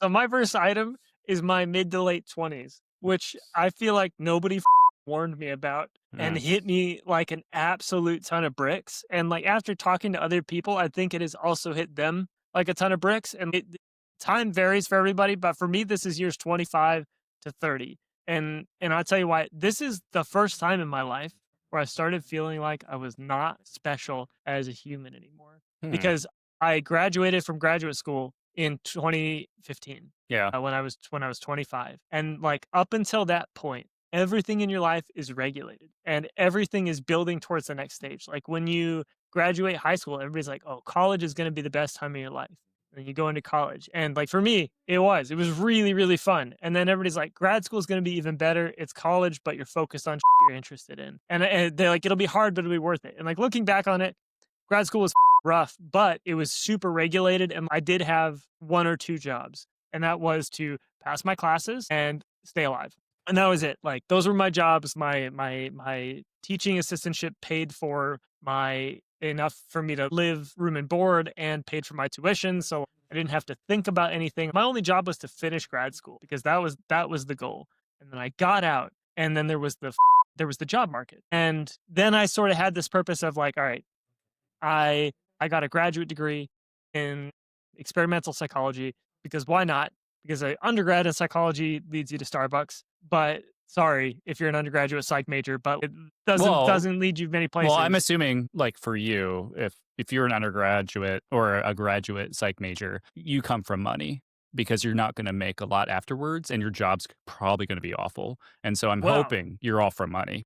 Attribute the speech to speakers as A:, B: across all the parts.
A: So my first item is my mid to late 20s, which I feel like nobody warned me about and
B: Mm.
A: hit me like an absolute ton of bricks. And like after talking to other people, I think it has also hit them like a ton of bricks. And time varies for everybody, but for me, this is years 25 to 30. And I'll tell you why. This is the first time in my life where I started feeling like I was not special as a human anymore
B: Hmm.
A: because I graduated from graduate school in 2015
B: Yeah.
A: when I was 25, and like up until that point, everything in your life is regulated and everything is building towards the next stage. Like when you graduate high school, everybody's like, "Oh, college is going to be the best time of your life." And you go into college, and like for me, it was really really fun. And then everybody's like, "Grad school is going to be even better. It's college, but you're focused on you're interested in." And they're like, "It'll be hard, but it'll be worth it." And like looking back on it, grad school was rough, but it was super regulated. And I did have one or two jobs, and that was to pass my classes and stay alive. And that was it. Like those were my jobs. My teaching assistantship paid for my enough for me to live, room and board, and paid for my tuition. So I didn't have to think about anything. My only job was to finish grad school because that was the goal. And then I got out, and then there was the job market. And then I sort of had this purpose of like, all right, I got a graduate degree in experimental psychology because why not? Because an undergrad in psychology leads you to Starbucks. But sorry if you're an undergraduate psych major, but it doesn't
B: Well,
A: doesn't lead you many
B: well, I'm
A: places.
B: assuming like for you, if you're an undergraduate or a graduate psych major, you come from money because you're not going to make a lot afterwards, and your job's probably going to be awful. And so I'm
A: Well,
B: hoping you're all from money.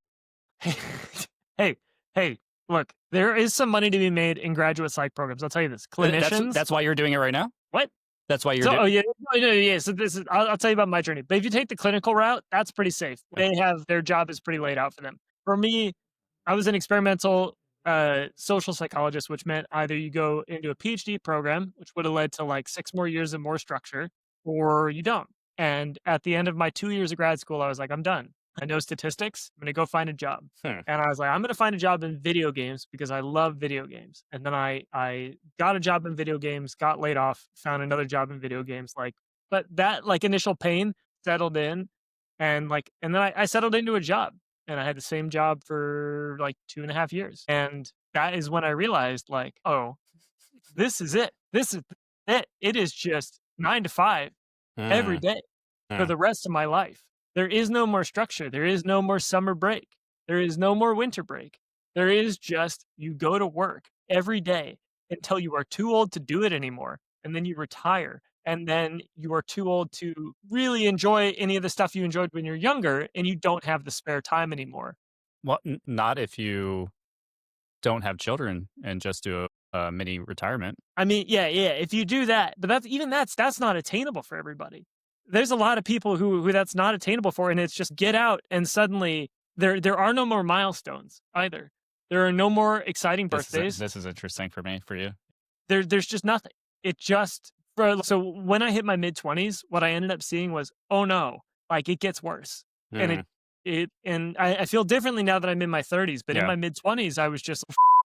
A: hey, hey, look, there is some money to be made in graduate psych programs. I'll tell you this:
B: That's
A: clinicians.
B: that's why you're doing it right now.
A: What?
B: That's why you're
A: So,
B: doing.
A: oh yeah, no, no, yeah. So this is, I'll tell you about my journey. But if you take the clinical route, that's pretty safe. They have their job is pretty laid out for them. For me, I was an experimental social psychologist, which meant either you go into a PhD program, which would have led to like 6 more years of more structure, or you don't. And at the end of my 2 years of grad school, I was like, I'm done. I know statistics. I'm gonna go find a job. And I was like, I'm gonna find a job in video games because I love video games. And then I got a job in video games, got laid off, found another job in video games. Like, but that like initial pain settled in, and then I settled into a job, and I had the same job for like 2.5 years. And that is when I realized, like, oh, this is it. This is it. It is just 9 to 5 every
B: Hmm.
A: day for
B: Hmm.
A: the rest of my life. There is no more structure. There is no more summer break. There is no more winter break. There is just you go to work every day until you are too old to do it anymore. And then you retire. And then you are too old to really enjoy any of the stuff you enjoyed when you're younger, and you don't have the spare time anymore.
B: Well, not if you don't have children and just do a mini retirement.
A: I mean, yeah, yeah, if you do that, but that's not attainable for everybody. There's a lot of people who that's not attainable for, and it's just get out and suddenly there are no more milestones either. There are no more exciting birthdays.
B: This is interesting for me, for you.
A: There's just nothing. It just so when I hit my mid-20s, what I ended up seeing was, "Oh, no, like, it gets worse." And
B: Mm,
A: I feel differently now that I'm in my 30s, but in
B: yeah.
A: my mid-20s, I was just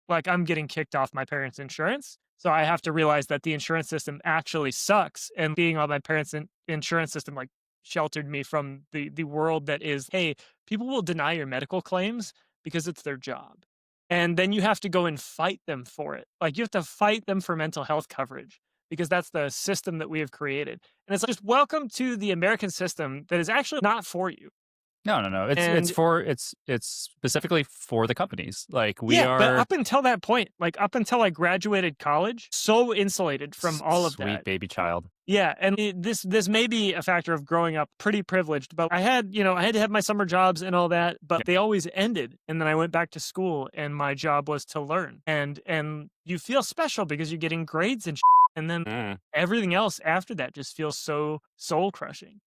A: like, "I'm getting kicked off my parents' insurance." So I have to realize that the insurance system actually sucks, and being on my parents' insurance system, like, sheltered me from the world that is, "Hey, people will deny your medical claims because it's their job." And then you have to go and fight them for it. Like, you have to fight them for mental health coverage because that's the system that we have created. And it's like, just welcome to the American system that is actually not for you.
B: No, no, no. It's
A: And
B: for it's specifically for the companies. Like we
A: yeah, but
B: are
A: up until that point, like up until I graduated college, so insulated from all of
B: sweet
A: that.
B: baby child.
A: Yeah, and this may be a factor of growing up pretty privileged, but I had to have my summer jobs and all that,
B: Yeah.
A: but they always ended. And then I went back to school, and my job was to learn. And you feel special because you're getting grades and and then
B: Mm.
A: everything else after that just feels so soul crushing.